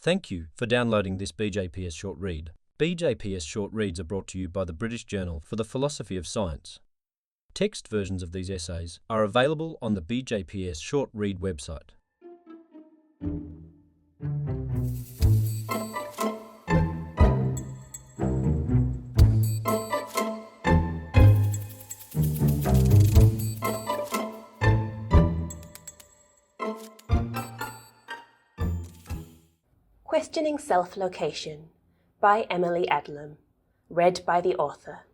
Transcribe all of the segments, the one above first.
Thank you for downloading this BJPS short read. BJPS short reads are brought to you by the British Journal for the Philosophy of Science. Text versions of these essays are available on the BJPS short read website. Questioning Self-Location by Emily Adlam, read by the author.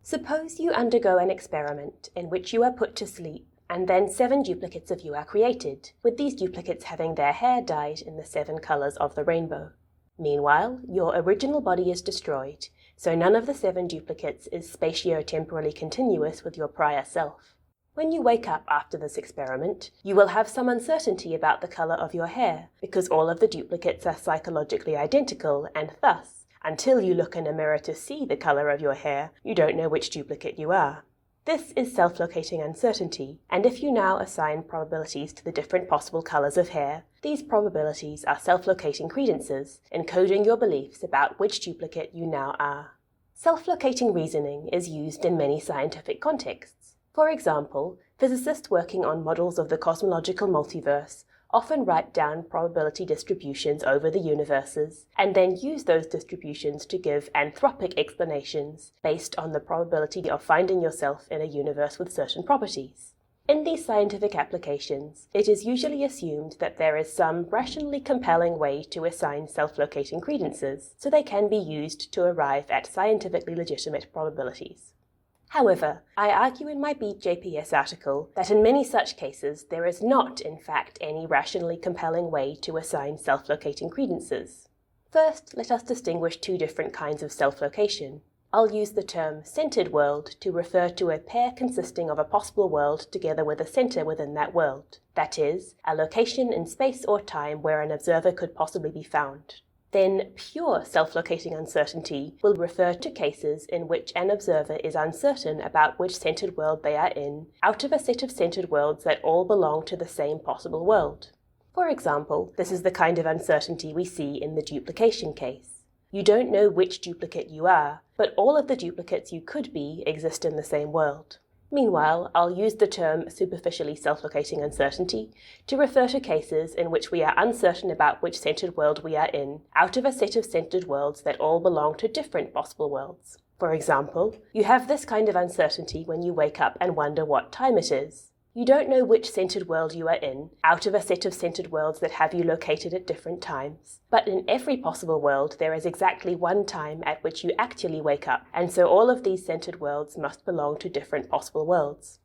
Suppose you undergo an experiment in which you are put to sleep and then 7 duplicates of you are created, with these duplicates having their hair dyed in the 7 colours of the rainbow. Meanwhile, your original body is destroyed, so none of the 7 duplicates is spatio-temporally continuous with your prior self. When you wake up after this experiment, you will have some uncertainty about the colour of your hair, because all of the duplicates are psychologically identical, and thus, until you look in a mirror to see the colour of your hair, you don't know which duplicate you are. This is self-locating uncertainty, and if you now assign probabilities to the different possible colours of hair, these probabilities are self-locating credences, encoding your beliefs about which duplicate you now are. Self-locating reasoning is used in many scientific contexts. For example, physicists working on models of the cosmological multiverse often write down probability distributions over the universes, and then use those distributions to give anthropic explanations based on the probability of finding yourself in a universe with certain properties. In these scientific applications, it is usually assumed that there is some rationally compelling way to assign self-locating credences, so they can be used to arrive at scientifically legitimate probabilities. However, I argue in my BJPS article that in many such cases there is not, in fact, any rationally compelling way to assign self-locating credences. First, let us distinguish 2 different kinds of self-location. I'll use the term centered world to refer to a pair consisting of a possible world together with a center within that world, that is, a location in space or time where an observer could possibly be found. Then pure self-locating uncertainty will refer to cases in which an observer is uncertain about which centered world they are in, out of a set of centered worlds that all belong to the same possible world. For example, this is the kind of uncertainty we see in the duplication case. You don't know which duplicate you are, but all of the duplicates you could be exist in the same world. Meanwhile, I'll use the term superficially self-locating uncertainty to refer to cases in which we are uncertain about which centered world we are in, out of a set of centered worlds that all belong to different possible worlds. For example, you have this kind of uncertainty when you wake up and wonder what time it is. You don't know which centered world you are in, out of a set of centered worlds that have you located at different times. But in every possible world, there is exactly one time at which you actually wake up, and so all of these centered worlds must belong to different possible worlds.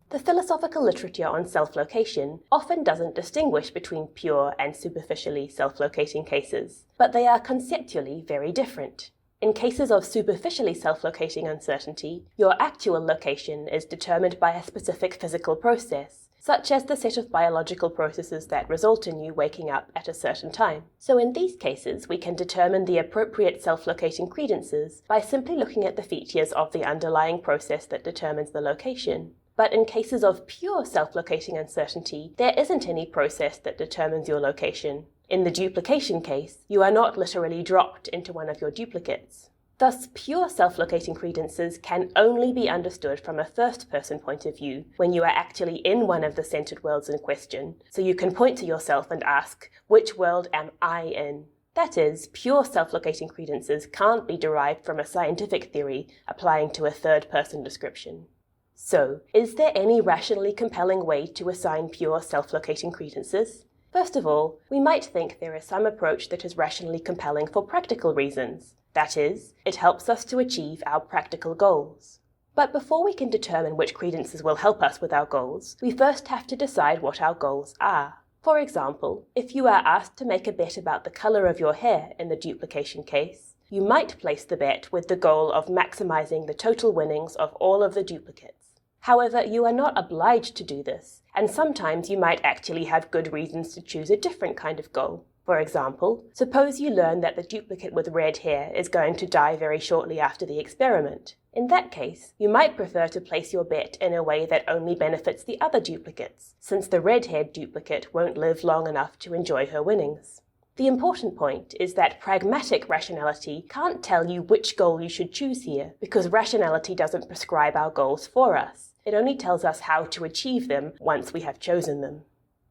The philosophical literature on self-location often doesn't distinguish between pure and superficially self-locating cases, but they are conceptually very different. In cases of superficially self-locating uncertainty, your actual location is determined by a specific physical process, such as the set of biological processes that result in you waking up at a certain time. So in these cases, we can determine the appropriate self-locating credences by simply looking at the features of the underlying process that determines the location. But in cases of pure self-locating uncertainty, there isn't any process that determines your location. In the duplication case, you are not literally dropped into one of your duplicates. Thus, pure self-locating credences can only be understood from a first-person point of view when you are actually in one of the centered worlds in question, so you can point to yourself and ask, which world am I in? That is, pure self-locating credences can't be derived from a scientific theory applying to a third-person description. So, is there any rationally compelling way to assign pure self-locating credences? First of all, we might think there is some approach that is rationally compelling for practical reasons. That is, it helps us to achieve our practical goals. But before we can determine which credences will help us with our goals, we first have to decide what our goals are. For example, if you are asked to make a bet about the color of your hair in the duplication case, you might place the bet with the goal of maximizing the total winnings of all of the duplicates. However, you are not obliged to do this, and sometimes you might actually have good reasons to choose a different kind of goal. For example, suppose you learn that the duplicate with red hair is going to die very shortly after the experiment. In that case, you might prefer to place your bet in a way that only benefits the other duplicates, since the red-haired duplicate won't live long enough to enjoy her winnings. The important point is that pragmatic rationality can't tell you which goal you should choose here, because rationality doesn't prescribe our goals for us. It only tells us how to achieve them once we have chosen them.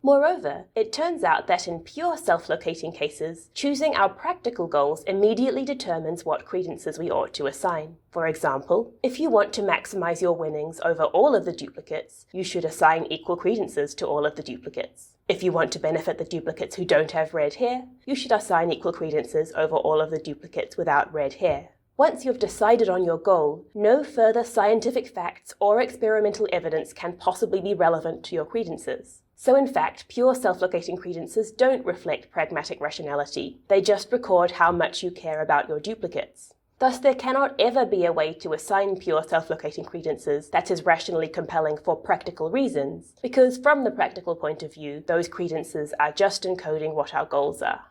Moreover, it turns out that in pure self-locating cases, choosing our practical goals immediately determines what credences we ought to assign. For example, if you want to maximize your winnings over all of the duplicates, you should assign equal credences to all of the duplicates. If you want to benefit the duplicates who don't have red hair, you should assign equal credences over all of the duplicates without red hair. Once you've decided on your goal, no further scientific facts or experimental evidence can possibly be relevant to your credences. So in fact, pure self-locating credences don't reflect pragmatic rationality. They just record how much you care about your duplicates. Thus, there cannot ever be a way to assign pure self-locating credences that is rationally compelling for practical reasons, because from the practical point of view, those credences are just encoding what our goals are.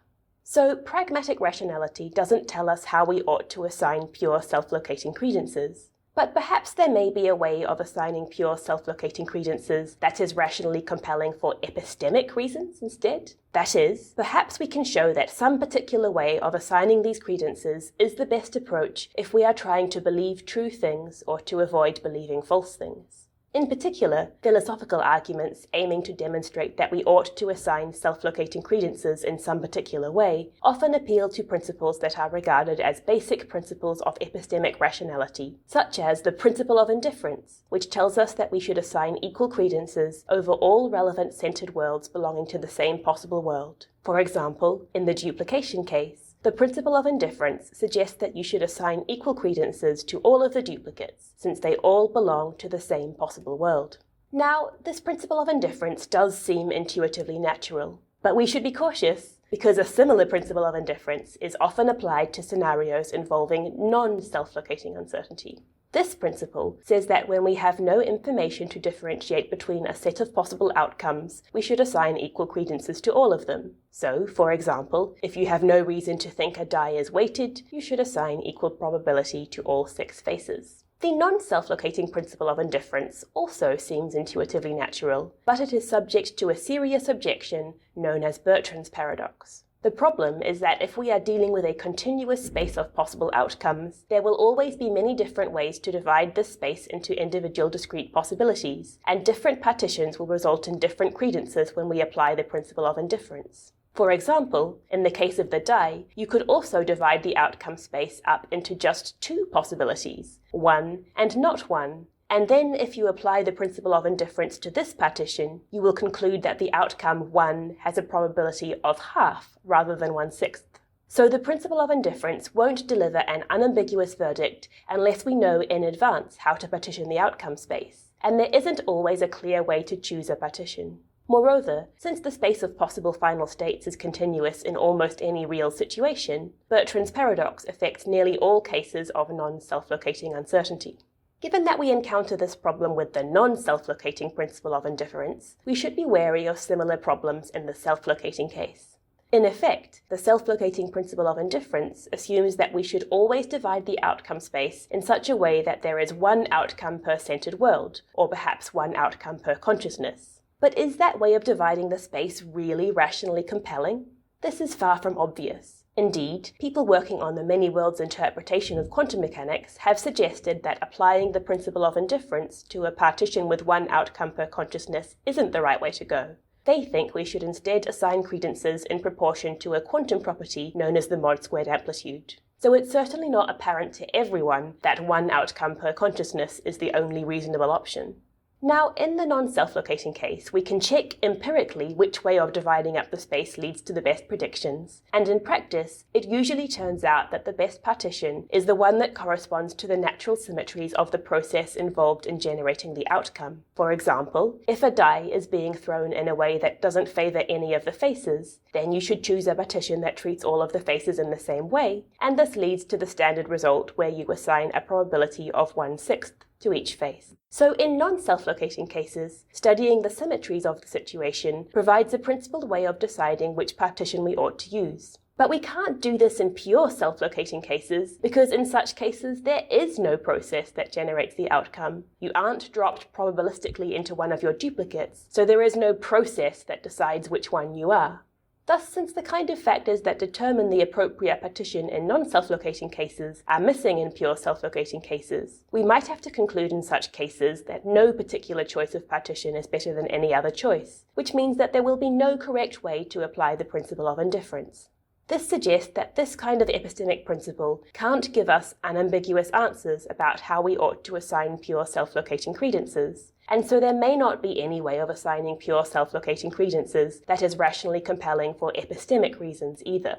So, pragmatic rationality doesn't tell us how we ought to assign pure self-locating credences. But perhaps there may be a way of assigning pure self-locating credences that is rationally compelling for epistemic reasons instead. That is, perhaps we can show that some particular way of assigning these credences is the best approach if we are trying to believe true things or to avoid believing false things. In particular, philosophical arguments aiming to demonstrate that we ought to assign self-locating credences in some particular way often appeal to principles that are regarded as basic principles of epistemic rationality, such as the principle of indifference, which tells us that we should assign equal credences over all relevant centered worlds belonging to the same possible world. For example, in the duplication case, the principle of indifference suggests that you should assign equal credences to all of the duplicates, since they all belong to the same possible world. Now, this principle of indifference does seem intuitively natural, but we should be cautious, because a similar principle of indifference is often applied to scenarios involving non-self-locating uncertainty. This principle says that when we have no information to differentiate between a set of possible outcomes, we should assign equal credences to all of them. So, for example, if you have no reason to think a die is weighted, you should assign equal probability to all 6 faces. The non-self-locating principle of indifference also seems intuitively natural, but it is subject to a serious objection known as Bertrand's paradox. The problem is that if we are dealing with a continuous space of possible outcomes, there will always be many different ways to divide this space into individual discrete possibilities, and different partitions will result in different credences when we apply the principle of indifference. For example, in the case of the die, you could also divide the outcome space up into just 2 possibilities, 1 and not 1, and then if you apply the principle of indifference to this partition, you will conclude that the outcome 1 has a probability of half rather than 1/6. So the principle of indifference won't deliver an unambiguous verdict unless we know in advance how to partition the outcome space, and there isn't always a clear way to choose a partition. Moreover, since the space of possible final states is continuous in almost any real situation, Bertrand's paradox affects nearly all cases of non-self-locating uncertainty. Given that we encounter this problem with the non-self-locating principle of indifference, we should be wary of similar problems in the self-locating case. In effect, the self-locating principle of indifference assumes that we should always divide the outcome space in such a way that there is 1 outcome per centered world, or perhaps 1 outcome per consciousness. But is that way of dividing the space really rationally compelling? This is far from obvious. Indeed, people working on the many worlds interpretation of quantum mechanics have suggested that applying the principle of indifference to a partition with 1 outcome per consciousness isn't the right way to go. They think we should instead assign credences in proportion to a quantum property known as the mod-squared amplitude. So it's certainly not apparent to everyone that 1 outcome per consciousness is the only reasonable option. Now, in the non-self-locating case, we can check empirically which way of dividing up the space leads to the best predictions, and in practice, it usually turns out that the best partition is the one that corresponds to the natural symmetries of the process involved in generating the outcome. For example, if a die is being thrown in a way that doesn't favor any of the faces, then you should choose a partition that treats all of the faces in the same way, and this leads to the standard result where you assign a probability of 1/6 to each face. So in non-self-locating cases, studying the symmetries of the situation provides a principled way of deciding which partition we ought to use. But we can't do this in pure self-locating cases, because in such cases there is no process that generates the outcome. You aren't dropped probabilistically into one of your duplicates, so there is no process that decides which one you are. Thus, since the kind of factors that determine the appropriate partition in non-self-locating cases are missing in pure self-locating cases, we might have to conclude in such cases that no particular choice of partition is better than any other choice, which means that there will be no correct way to apply the principle of indifference. This suggests that this kind of epistemic principle can't give us unambiguous answers about how we ought to assign pure self-locating credences, and so there may not be any way of assigning pure self-locating credences that is rationally compelling for epistemic reasons either.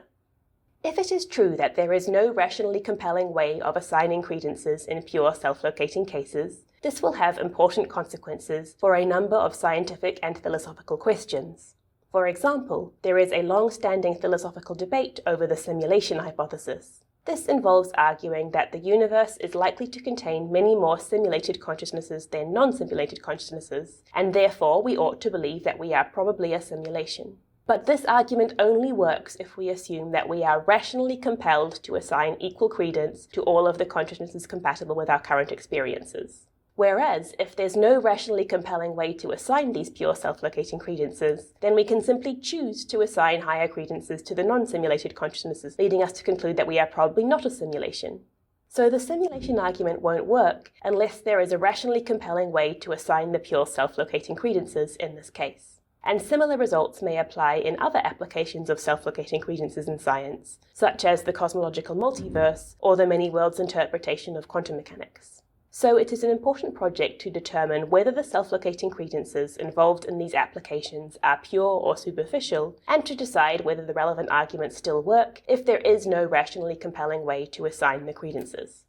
If it is true that there is no rationally compelling way of assigning credences in pure self-locating cases, this will have important consequences for a number of scientific and philosophical questions. For example, there is a long-standing philosophical debate over the simulation hypothesis. This involves arguing that the universe is likely to contain many more simulated consciousnesses than non-simulated consciousnesses, and therefore we ought to believe that we are probably a simulation. But this argument only works if we assume that we are rationally compelled to assign equal credence to all of the consciousnesses compatible with our current experiences. Whereas, if there's no rationally compelling way to assign these pure self-locating credences, then we can simply choose to assign higher credences to the non-simulated consciousnesses, leading us to conclude that we are probably not a simulation. So the simulation argument won't work unless there is a rationally compelling way to assign the pure self-locating credences in this case. And similar results may apply in other applications of self-locating credences in science, such as the cosmological multiverse or the many worlds interpretation of quantum mechanics. So it is an important project to determine whether the self-locating credences involved in these applications are pure or superficial, and to decide whether the relevant arguments still work if there is no rationally compelling way to assign the credences.